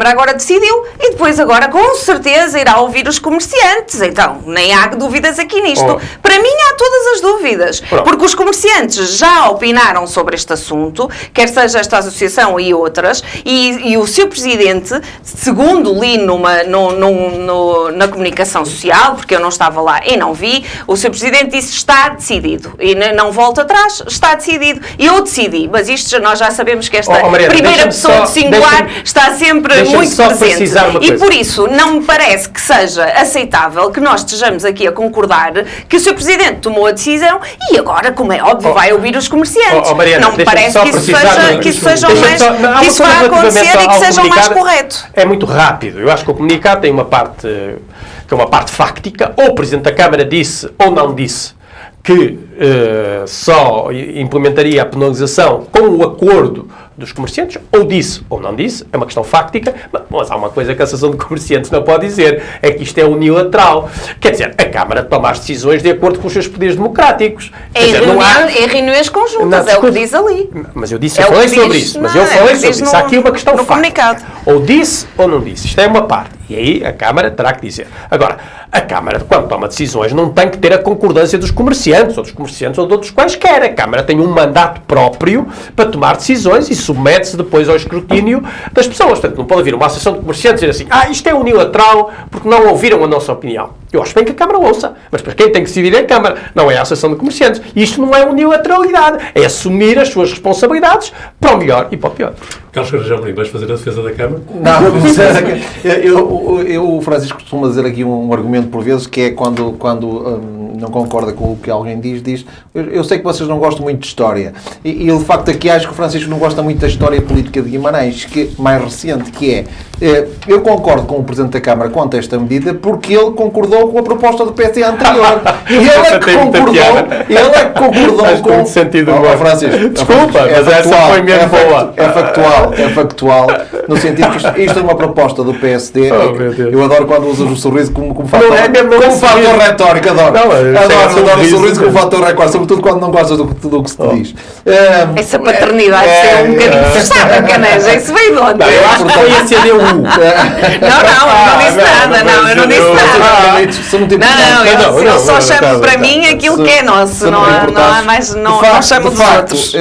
agora decidiu e depois agora com certeza irá ouvir os comerciantes. Então, nem há dúvidas aqui nisto. Para mim há todas as dúvidas. Porque os comerciantes já opinaram sobre este assunto, quer seja esta associação e outras, e o Sr. Presidente, segundo li na comunicação social, porque eu não estava lá e não vi, o Sr. Presidente disse está decidido. E não volta atrás, está decidido. Eu decidi, mas isto nós já sabemos que esta primeira pessoa de singular está sempre muito presente. E por isso não me parece que seja aceitável que nós estejamos aqui a concordar que o Sr. Presidente tomou a decisão e agora, como é óbvio, vai ouvir os comerciantes. Mariana, não me parece que isso vá acontecer e que seja o mais correto. É muito rápido. Eu acho que o comunicado tem uma parte que é uma parte fáctica. Ou o Presidente da Câmara disse ou não disse que só implementaria a penalização com o acordo dos comerciantes, ou disse ou não disse, é uma questão fáctica, mas há uma coisa que a Associação de Comerciantes não pode dizer, é que isto é unilateral. Quer dizer, a Câmara toma as decisões de acordo com os seus poderes democráticos. Em reuniões conjuntas, é o que diz ali. Mas eu disse, eu falei sobre isso, mas eu falei sobre isso. Há aqui uma questão fática. Comunicado. Ou disse ou não disse. Isto é uma parte. E aí a Câmara terá que dizer. Agora, a Câmara, quando toma decisões, não tem que ter a concordância dos comerciantes, ou de outros quaisquer. A Câmara tem um mandato próprio para tomar decisões e submete-se depois ao escrutínio das pessoas. Portanto, não pode vir uma associação de comerciantes e dizer assim, isto é unilateral porque não ouviram a nossa opinião. Eu acho bem que a Câmara ouça, mas para quem tem que decidir é a Câmara, não é a Associação de Comerciantes. E isto não é unilateralidade, é assumir as suas responsabilidades para o melhor e para o pior. Carlos Caneja Amorim, vais fazer a defesa da Câmara? Não, o Francisco costuma dizer aqui um argumento por vezes, que é quando não concorda com o que alguém diz, eu sei que vocês não gostam muito de história, e de facto aqui acho que o Francisco não gosta muito da história política de Guimarães, que mais recente, que é, eu concordo com o Presidente da Câmara quanto a esta medida, porque ele concordou com a proposta do PSD anterior. Ele é que concordou com... sentido Francisco, desculpa, mas essa foi mesmo boa. É factual, no sentido que isto é uma proposta do PSD. Eu adoro quando usas o sorriso como fator retórico, adoro o sorriso como fator retórico, sobretudo quando não gostas do que se te diz. Essa paternidade é um bocadinho forçada, Caneja, isso veio de onde? Eu acho que foi a CDU. Não, eu não disse nada. Eu só chamo para mim aquilo que é nosso, não chamo dos outros.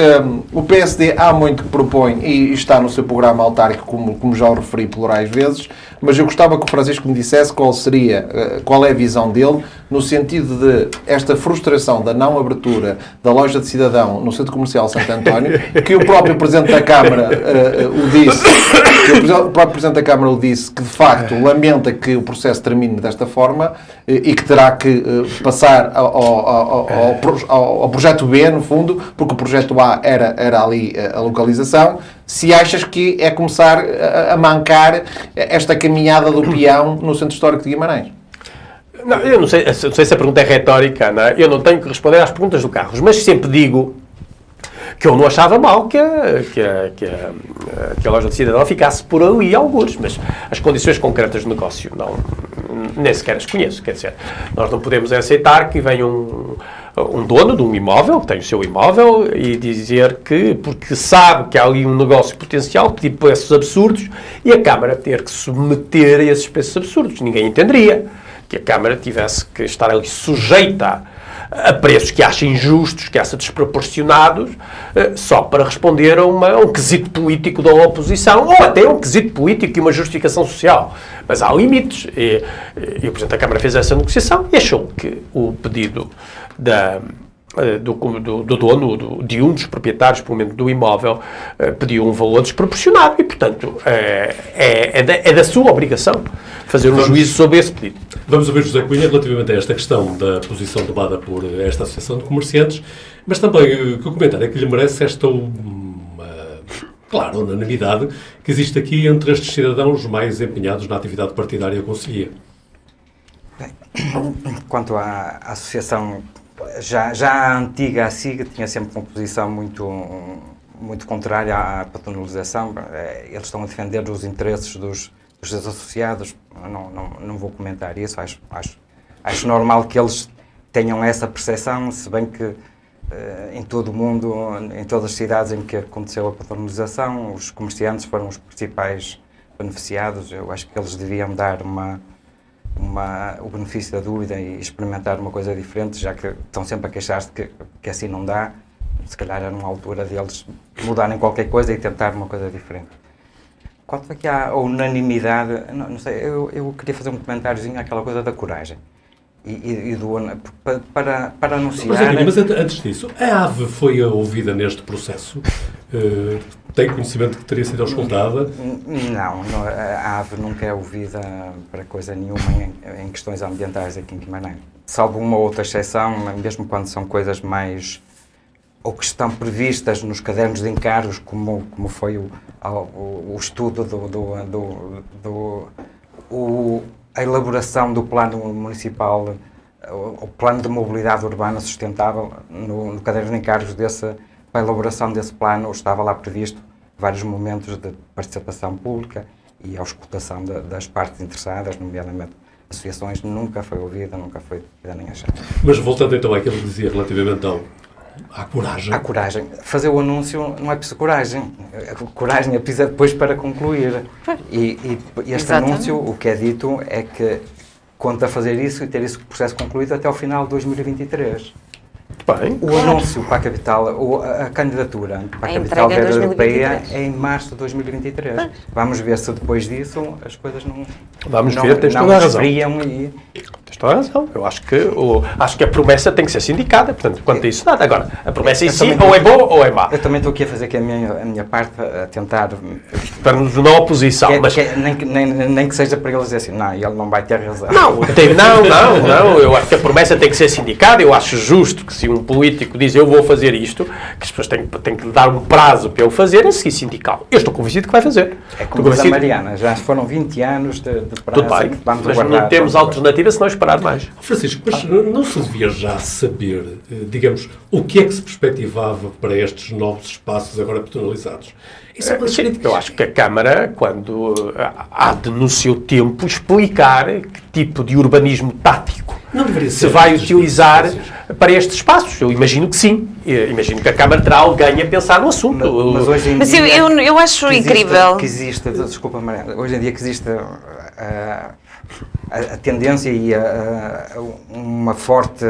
O PSD há muito que propõe e está no seu programa autárquico, como já o referi plurais vezes, mas eu gostava que o Francisco me dissesse qual é a visão dele, no sentido de esta frustração da não abertura da loja de cidadão no Centro Comercial Santo António, que o próprio Presidente da Câmara o disse, que de facto lamenta que o processo termine desta forma e que terá que passar ao projeto B, no fundo, porque o projeto A era ali a localização. Se achas que é começar a mancar esta caminhada do peão no Centro Histórico de Guimarães? Não, eu não sei se a pergunta é retórica, não é? Eu não tenho que responder às perguntas do Carlos, mas sempre digo que eu não achava mal que a loja de cidadão ficasse por ali algures, mas as condições concretas de negócio nem sequer as conheço. Quer dizer, nós não podemos aceitar que venha um dono de um imóvel, que tem o seu imóvel, e dizer que, porque sabe que há ali um negócio potencial, pedir preços absurdos, e a Câmara ter que submeter a esses preços absurdos. Ninguém entenderia que a Câmara tivesse que estar ali sujeita a preços que acha injustos, que acha desproporcionados, só para responder a um quesito político da oposição, ou até um quesito político e uma justificação social. Mas há limites. E o Presidente da Câmara fez essa negociação e achou que o pedido do dono, de um dos proprietários, pelo menos do imóvel, pediu um valor desproporcionado e, portanto, é da sua obrigação fazer um juízo sobre esse pedido. Vamos ouvir José Cunha relativamente a esta questão da posição tomada por esta Associação de Comerciantes, mas também que o comentário é que lhe merece esta unanimidade que existe aqui entre estes cidadãos mais empenhados na atividade partidária conselhia. Quanto à associação, já a antiga ASIG tinha sempre uma posição muito contrária à patronalização. Eles estão a defender os interesses dos seus associados. Não vou comentar isso. Acho normal que eles tenham essa percepção, se bem que em todo o mundo, em todas as cidades em que aconteceu a patronalização, os comerciantes foram os principais beneficiados. Eu acho que eles deviam dar o benefício da dúvida e experimentar uma coisa diferente, já que estão sempre a queixar-se que assim não dá. Se calhar era uma altura deles mudarem qualquer coisa e tentar uma coisa diferente. Quanto aqui à unanimidade, não sei, eu queria fazer um comentáriozinho àquela coisa da coragem. Para anunciar... Mas antes disso, a AVE foi ouvida neste processo? Tem conhecimento que teria sido auscultada? Não, a AVE nunca é ouvida para coisa nenhuma em questões ambientais aqui em Guimarães. Salvo uma outra exceção, mesmo quando são coisas mais... ou que estão previstas nos cadernos de encargos, como foi o estudo a elaboração do plano municipal, o plano de mobilidade urbana sustentável, no caderno de encargos para a elaboração desse plano estava lá previsto vários momentos de participação pública e a auscultação das partes interessadas, nomeadamente associações. Nunca foi ouvida, nunca foi nem achada. Mas voltando então àquilo que dizia relativamente à coragem. À coragem. Fazer o anúncio não é preciso coragem. A coragem é preciso depois para concluir. E este anúncio, o que é dito é que conta fazer isso e ter esse processo concluído até ao final de 2023. Bem, o anúncio para a capital, a candidatura para a capital verde europeia é em março de 2023. Vamos ver se depois disso as coisas não Vamos ver, tens toda a razão. E toda a razão. Eu acho que a promessa tem que ser sindicada, portanto, quanto a isso, nada. Agora, a promessa em si ou é boa ou é má. Eu também estou aqui a fazer aqui a minha parte, a tentar... Estamos na oposição, mas... nem que seja para eles dizer assim, não, ele não vai ter razão. Não, eu acho que a promessa tem que ser sindicada. Eu acho justo que se um político diz eu vou fazer isto, que as pessoas têm que dar um prazo para ele fazer, a seguir sindical. Eu estou convencido que vai fazer. É como diz a Mariana, já foram 20 anos de prazo. Tudo bem, Vamos mas aguardar, não temos alternativa se não esperar mais. Francisco, mas não se devia já saber, digamos, o que é que se perspectivava para estes novos espaços agora personalizados? Isso é uma crítica. Eu acho que a Câmara, quando há de, no seu tempo, explicar que tipo de urbanismo tático se vai utilizar para estes espaços. Eu imagino que sim. Eu imagino que a Câmara terá alguém a pensar no assunto. Mas hoje em Mas dia, eu acho incrível. Desculpa, Mariana, hoje em dia que existe a tendência e uma forte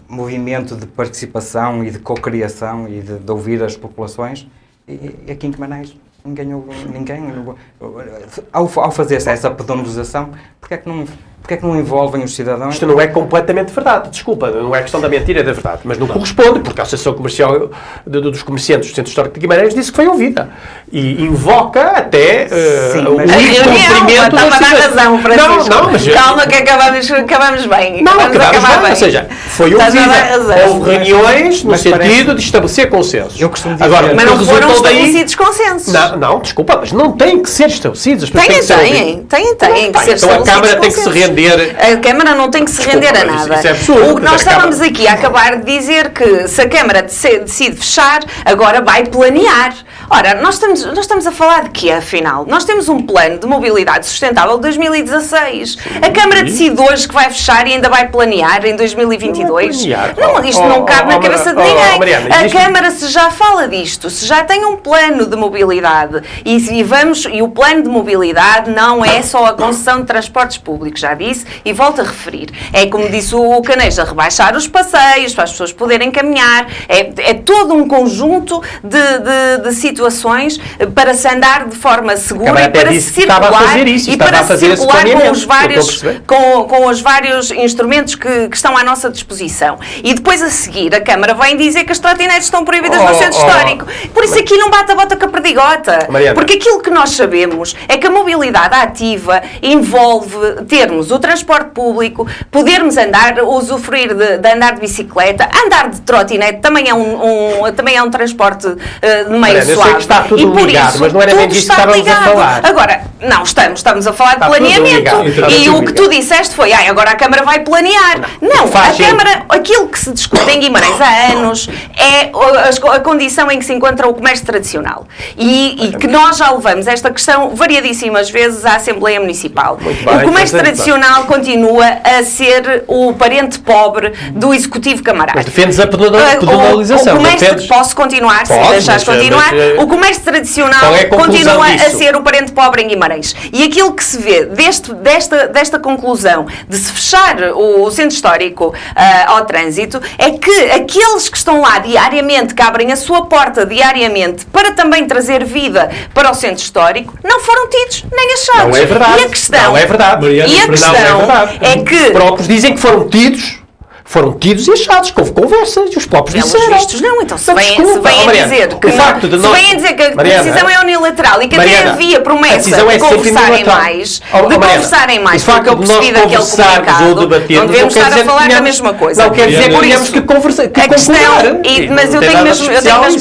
movimento de participação e de cocriação e de ouvir as populações, e aqui em Guimarães ninguém ao fazer essa pedonalização, porque é que não envolvem os cidadãos? Isto não é completamente verdade, desculpa, não é questão da mentira, é da verdade, mas não corresponde, porque a Associação Comercial dos Comerciantes do Centro Histórico de Guimarães disse que foi ouvida e invoca até o incumprimento da razão, Francisco. Não, mas calma que acabamos bem. Não, acabamos bem, ou seja, foi ouvida. Houve reuniões no sentido de estabelecer consensos. Eu costumo dizer, agora, mas não foram estabelecidos consensos. Não, desculpa, mas não têm que ser estabelecidos. Têm que ser então a Câmara tem que se render. A Câmara não tem que se render a nada. Isso é absurdo. O que nós estávamos aqui a acabar de dizer que se a Câmara decide fechar, agora vai planear. Ora, nós estamos a falar de quê, afinal? Nós temos um plano de mobilidade sustentável de 2016. A Câmara decide hoje que vai fechar e ainda vai planear em 2022. Não, isto não cabe na cabeça de ninguém. Mariana, a Câmara, se já fala disto, se já tem um plano de mobilidade e o plano de mobilidade não é só a concessão de transportes públicos, já disse e volto a referir. É como disse o Caneja, rebaixar os passeios para as pessoas poderem caminhar. É todo um conjunto de situações para se andar de forma segura e para se circular com os vários instrumentos que estão à nossa disposição. E depois a seguir a Câmara vem dizer que as trotinetes estão proibidas no centro histórico. Por isso aqui não bate a bota com a perdigota. Mariana. Porque aquilo que nós sabemos é que a mobilidade ativa envolve termos o transporte público, podermos usufruir de andar de bicicleta, andar de trotinete também é um transporte de meio suave. Eu sei que está tudo ligado, mas não era bem disso que estávamos a falar. Agora, não, estamos a falar de planeamento. E o que tu disseste foi, agora a Câmara vai planear. Não, a Câmara, aquilo que se discute em Guimarães há anos é a condição em que se encontra o comércio tradicional. E que nós já levamos esta questão variadíssimas vezes à Assembleia Municipal. O comércio tradicional continua a ser o parente pobre do Executivo Camarada. Mas defendes a pedonalização. O comércio, posso continuar, se me deixares continuar. O comércio tradicional continua a ser o parente pobre em Guimarães. E aquilo que se vê desta conclusão de se fechar o centro histórico ao trânsito é que aqueles que estão lá diariamente, que abrem a sua porta diariamente para também trazer vida para o centro histórico, não foram tidos nem achados. Não é verdade. E a questão, não é verdade. E a questão é que... Os próprios dizem que foram tidos e achados, que houve conversas, e os próprios disseram. Vistos não, então se vêm dizer que a decisão é unilateral e que até havia promessa de conversarem mais, porque eu percebi daquele comunicado, não devemos estar a falar da mesma coisa. Não quer dizer que tínhamos que conversar. Mas eu tenho mesmo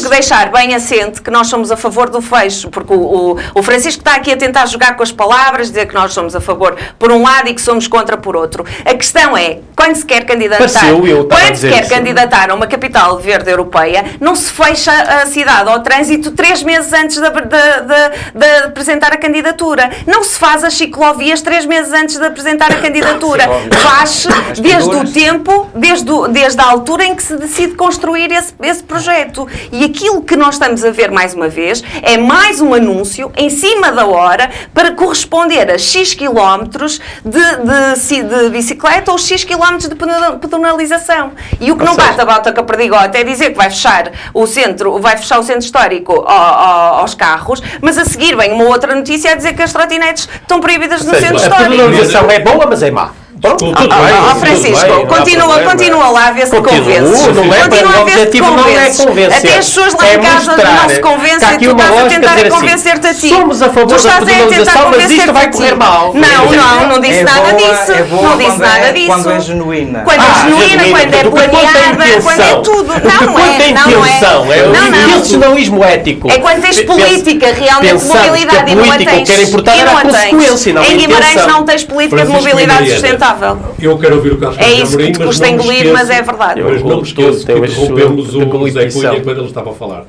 que deixar bem assente que nós somos a favor do fecho, porque o Francisco está aqui a tentar jogar com as palavras, dizer que nós somos a favor por um lado e que somos contra por outro. A questão é, quando se quer candidatar a uma capital verde europeia, não se fecha a cidade ao trânsito 3 meses antes de apresentar a candidatura. Não se faz as ciclovias 3 meses antes de apresentar a candidatura. Faz-se desde a altura em que se decide construir esse projeto. E aquilo que nós estamos a ver mais uma vez é mais um anúncio em cima da hora para corresponder a X quilómetros de bicicleta ou X quilómetros de pedonalização. E o que não bate a bota com a perdigota é dizer que vai fechar o centro histórico aos carros, mas a seguir vem uma outra notícia a dizer que as trotinetes estão proibidas no centro histórico. A pedonalização é boa, mas é má. Pronto, Francisco, continua lá a ver se te convences. Não é, o objetivo não é convencer. Até as pessoas lá em casa não se convencem e tu estás a tentar convencer-te a ti. Somos a favor da pedonalização, mas isto vai correr mal. Não disse nada disso. Não disse nada disso. Quando é genuína. Quando é genuína, quando é planeada, quando é tudo. Não é. É intencionalismo ético. É quando tens política realmente de mobilidade e não a tens. O que era importante era a consequência, não a Em Guimarães intenção. não tens política de mobilidade sustentável. Eu quero ouvir o Carlos É isso Amorim, que te custa engolir, mas é verdade. Mas não me esqueço que interrompemos o José Cunha quando ele estava a falar.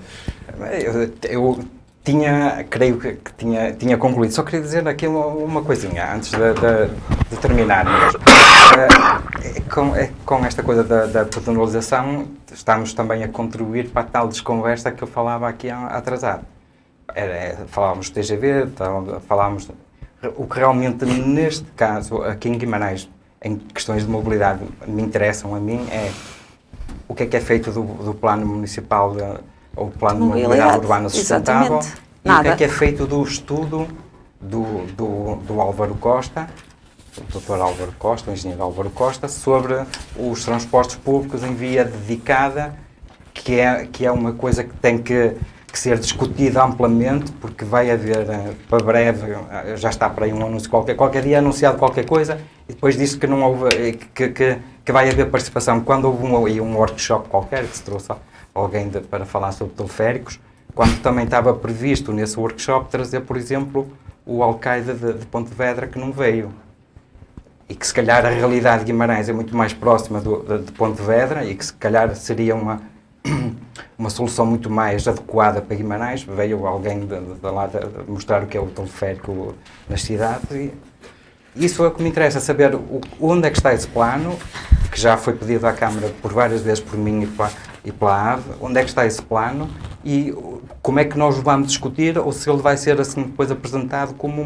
Eu creio que tinha concluído. Só queria dizer aqui uma coisinha, antes de terminarmos. Com esta coisa da pedonalização, estamos também a contribuir para a tal desconversa que eu falava aqui atrasado. Falávamos do TGV, falávamos... O que realmente, neste caso, aqui em Guimarães, em questões de mobilidade, me interessam a mim, é o que é feito do plano municipal ou plano de mobilidade urbana sustentável. E o que é feito do estudo do Álvaro Costa, do Dr. Álvaro Costa, o engenheiro Álvaro Costa, sobre os transportes públicos em via dedicada, que é uma coisa que tem que ser discutida amplamente, porque vai haver, para breve, já está para aí um anúncio qualquer dia anunciado qualquer coisa, e depois disse que não houve, que vai haver participação. Quando houve um workshop qualquer, que se trouxe alguém para falar sobre teleféricos, quando também estava previsto nesse workshop trazer, por exemplo, o Alcaide de Pontevedra, que não veio. E que se calhar a realidade de Guimarães é muito mais próxima de Pontevedra, e que se calhar seria uma solução muito mais adequada para Guimarães. Veio alguém de lá mostrar o que é o teleférico nas cidades, e isso é o que me interessa, saber onde é que está esse plano, que já foi pedido à Câmara por várias vezes por mim e pela AVE, onde é que está esse plano e como é que nós o vamos discutir, ou se ele vai ser assim depois apresentado como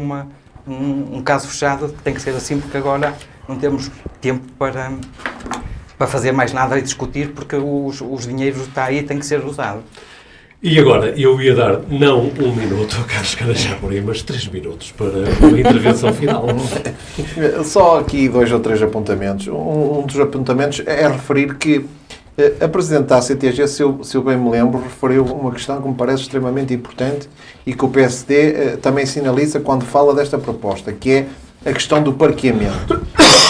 um caso fechado, que tem que ser assim, porque agora não temos tempo para fazer mais nada e discutir, porque os dinheiros está aí, tem que ser usado. E agora, eu ia dar, não 1 minuto ao Carlos Carajá Amorim, mas 3 minutos para a intervenção final. Só aqui 2 ou 3 apontamentos. Um dos apontamentos é referir que a Presidente da ACTG, se eu bem me lembro, referiu uma questão que me parece extremamente importante e que o PSD também sinaliza quando fala desta proposta, que é a questão do parqueamento.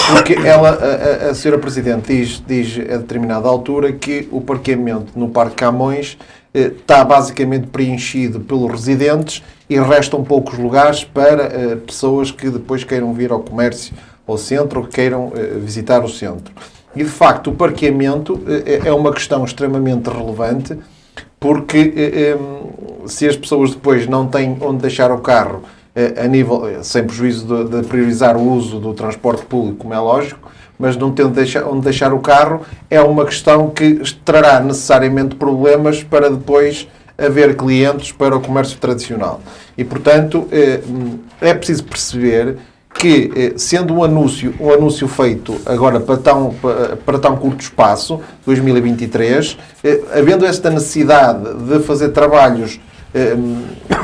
Porque a Sra. Presidente diz a determinada altura que o parqueamento no Parque Camões está basicamente preenchido pelos residentes e restam poucos lugares para pessoas que depois queiram vir ao comércio, ao centro, ou que queiram visitar o centro. E, de facto, o parqueamento é uma questão extremamente relevante, porque se as pessoas depois não têm onde deixar o carro, sem prejuízo de priorizar o uso do transporte público, como é lógico, mas não tendo onde deixar o carro, é uma questão que trará necessariamente problemas para depois haver clientes para o comércio tradicional. E, portanto, é preciso perceber que, sendo um anúncio feito agora para tão curto espaço, 2023, havendo esta necessidade de fazer trabalhos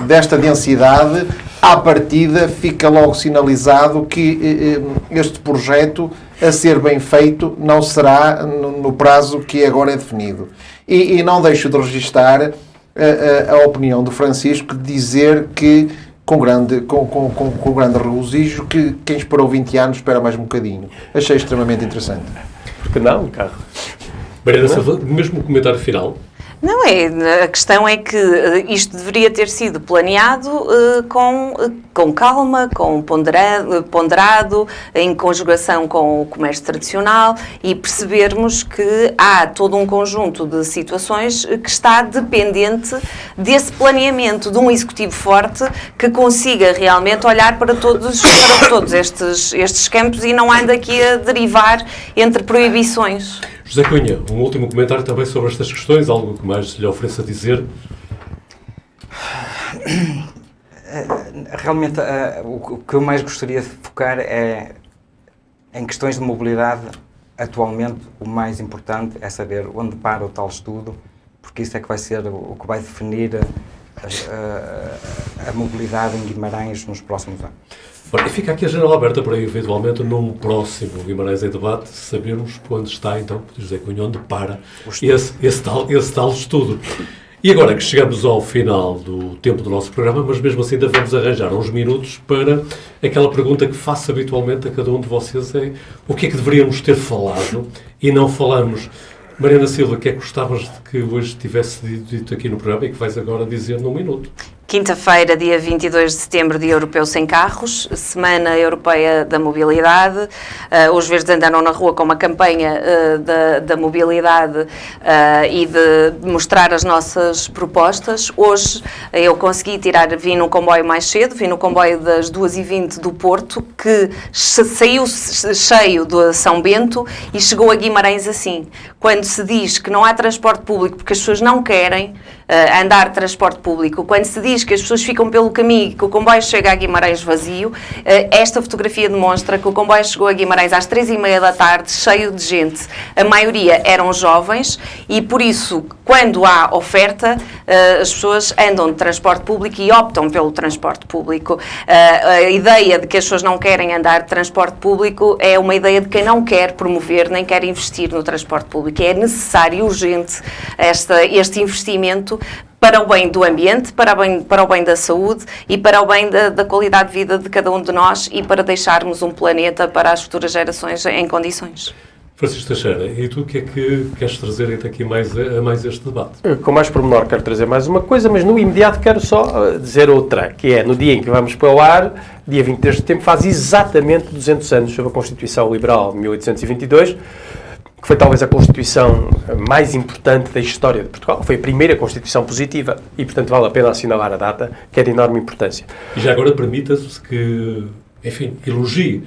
desta densidade, à partida fica logo sinalizado que este projeto, a ser bem feito, não será no prazo que agora é definido. E não deixo de registar a opinião do Francisco, de dizer que, com grande regozijo, que quem esperou 20 anos espera mais um bocadinho. Achei extremamente interessante. Por que não, Carlos? Mariana Silva, mesmo comentário final. Não a questão é que isto deveria ter sido planeado com calma, ponderado, em conjugação com o comércio tradicional, e percebermos que há todo um conjunto de situações que está dependente desse planeamento, de um executivo forte que consiga realmente olhar para todos estes campos e não ande aqui a derivar entre proibições. José Cunha, um último comentário também sobre estas questões, algo que mais lhe ofereça dizer? Realmente, o que eu mais gostaria de focar é em questões de mobilidade. Atualmente, o mais importante é saber onde para o tal estudo, porque isso é que vai ser o que vai definir a mobilidade em Guimarães nos próximos anos. Bom, e fica aqui a janela aberta para, eventualmente, num próximo Guimarães em Debate, sabermos quando está, então, José Cunha, onde para esse tal estudo. E agora que chegamos ao final do tempo do nosso programa, mas mesmo assim ainda vamos arranjar uns minutos para aquela pergunta que faço habitualmente a cada um de vocês, é o que é que deveríamos ter falado e não falamos. Mariana Silva, o que é que gostavas de que hoje tivesse dito aqui no programa e que vais agora dizer num minuto? Quinta-feira, dia 22 de setembro, Dia Europeu Sem Carros, Semana Europeia da Mobilidade. Os Verdes andaram na rua com uma campanha da mobilidade e de mostrar as nossas propostas. Hoje eu consegui vim no comboio mais cedo, vim no comboio das 2h20 do Porto, que saiu cheio de São Bento e chegou a Guimarães assim. Quando se diz que não há transporte público porque as pessoas não querem andar de transporte público, quando se diz que as pessoas ficam pelo caminho e que o comboio chega a Guimarães vazio, esta fotografia demonstra que o comboio chegou a Guimarães às 3h30 da tarde, cheio de gente. A maioria eram jovens e, por isso, quando há oferta, as pessoas andam de transporte público e optam pelo transporte público. A ideia de que as pessoas não querem andar de transporte público é uma ideia de quem não quer promover nem quer investir no transporte público. É necessário e urgente este investimento para o bem do ambiente, para o bem da saúde e para o bem da qualidade de vida de cada um de nós e para deixarmos um planeta para as futuras gerações em condições. Francisco Teixeira, e tu o que é que queres trazer aqui a mais este debate? Com mais pormenor quero trazer mais uma coisa, mas no imediato quero só dizer outra, que é no dia em que vamos para o ar, dia 23 de setembro, faz exatamente 200 anos sobre a Constituição Liberal de 1822, que foi talvez a Constituição mais importante da história de Portugal. Foi a primeira Constituição positiva e, portanto, vale a pena assinalar a data, que é de enorme importância. E já agora permita-se que, enfim, elogie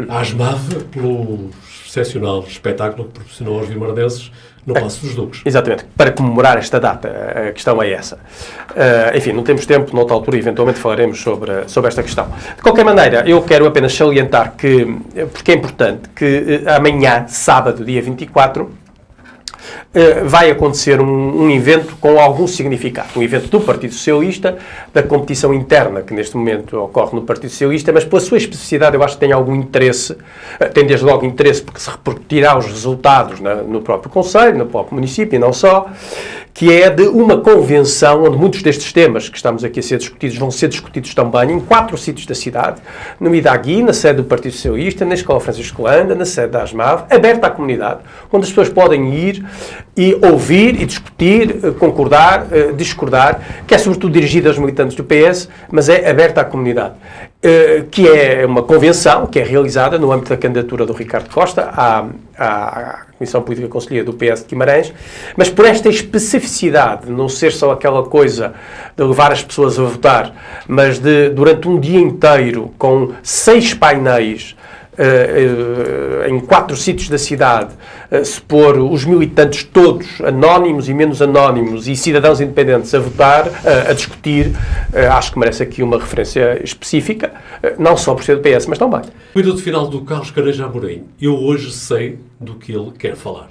a ASMAV pelo excepcional espetáculo que proporcionou aos vimardenses no Paço dos Duques. Exatamente. Para comemorar esta data, a questão é essa. Enfim, não temos tempo, noutra altura, eventualmente falaremos sobre esta questão. De qualquer maneira, eu quero apenas salientar porque é importante, que amanhã, sábado, dia 24, vai acontecer um evento com algum significado. Um evento do Partido Socialista, da competição interna que neste momento ocorre no Partido Socialista, mas pela sua especificidade eu acho que tem algum interesse, tem desde logo interesse porque se repercutirá os resultados no próprio Conselho, no próprio município e não só, que é de uma convenção onde muitos destes temas que estamos aqui a ser discutidos vão ser discutidos também em 4 sítios da cidade, no Idagui, na sede do Partido Socialista, na Escola Francisco Landa, na sede da ASMAV, aberta à comunidade, onde as pessoas podem ir e ouvir e discutir, concordar, discordar, que é sobretudo dirigida aos militantes do PS, mas é aberta à comunidade. Que é uma convenção que é realizada no âmbito da candidatura do Ricardo Costa à Comissão Política Conselhia do PS de Guimarães, mas por esta especificidade de não ser só aquela coisa de levar as pessoas a votar, mas de, durante um dia inteiro, com 6 painéis, em 4 sítios da cidade, se pôr os militantes todos, anónimos e menos anónimos, e cidadãos independentes a votar, a discutir, acho que merece aqui uma referência específica, não só por ser do PS, mas também. O minuto final do Carlos Careja Amorim. Eu hoje sei do que ele quer falar.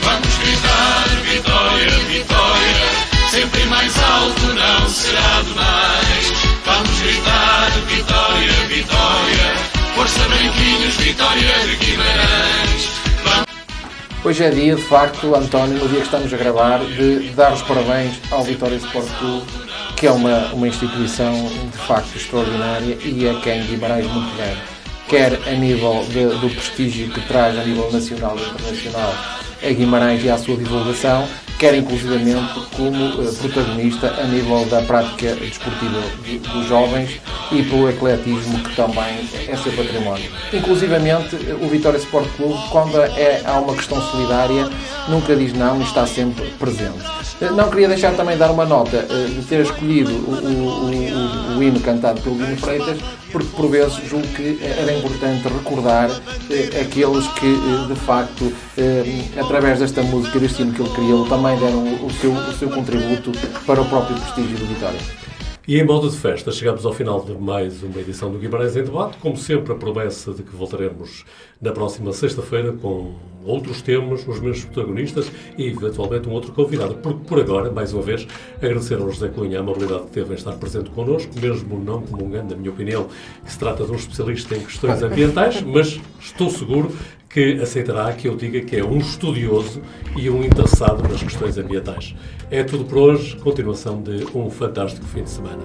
Vamos gritar vitória, vitória, sempre mais alto não será demais. Vamos gritar vitória, vitória, força branquinhos, vitória de Guimarães. Hoje é dia, de facto, António, no dia que estamos a gravar, de dar os parabéns ao Vitória Sport Clube, que é uma instituição de facto extraordinária e a quem Guimarães muito deve, quer a nível do prestígio que traz a nível nacional e internacional a Guimarães e à sua divulgação, quer inclusivamente como protagonista a nível da prática desportiva dos jovens e pelo ecletismo que também é seu património. Inclusivamente o Vitória Sport Clube, quando há uma questão solidária, nunca diz não e está sempre presente. Não queria deixar também de dar uma nota de ter escolhido o hino cantado pelo Dino Freitas, porque por vezes julgo que era importante recordar aqueles que de facto através desta música, deste hino que ele criou, também deram o seu contributo para o próprio prestígio do Vitória. E em modo de festa, chegamos ao final de mais uma edição do Guimarães em Debate. Como sempre, a promessa de que voltaremos na próxima sexta-feira com outros temas, os mesmos protagonistas e, eventualmente, um outro convidado. Porque, por agora, mais uma vez, agradecer ao José Cunha a amabilidade que teve em estar presente connosco, mesmo não comungando, na minha opinião, que se trata de um especialista em questões ambientais, mas estou seguro que aceitará que eu diga que é um estudioso e um interessado nas questões ambientais. É tudo por hoje. Continuação de um fantástico fim de semana.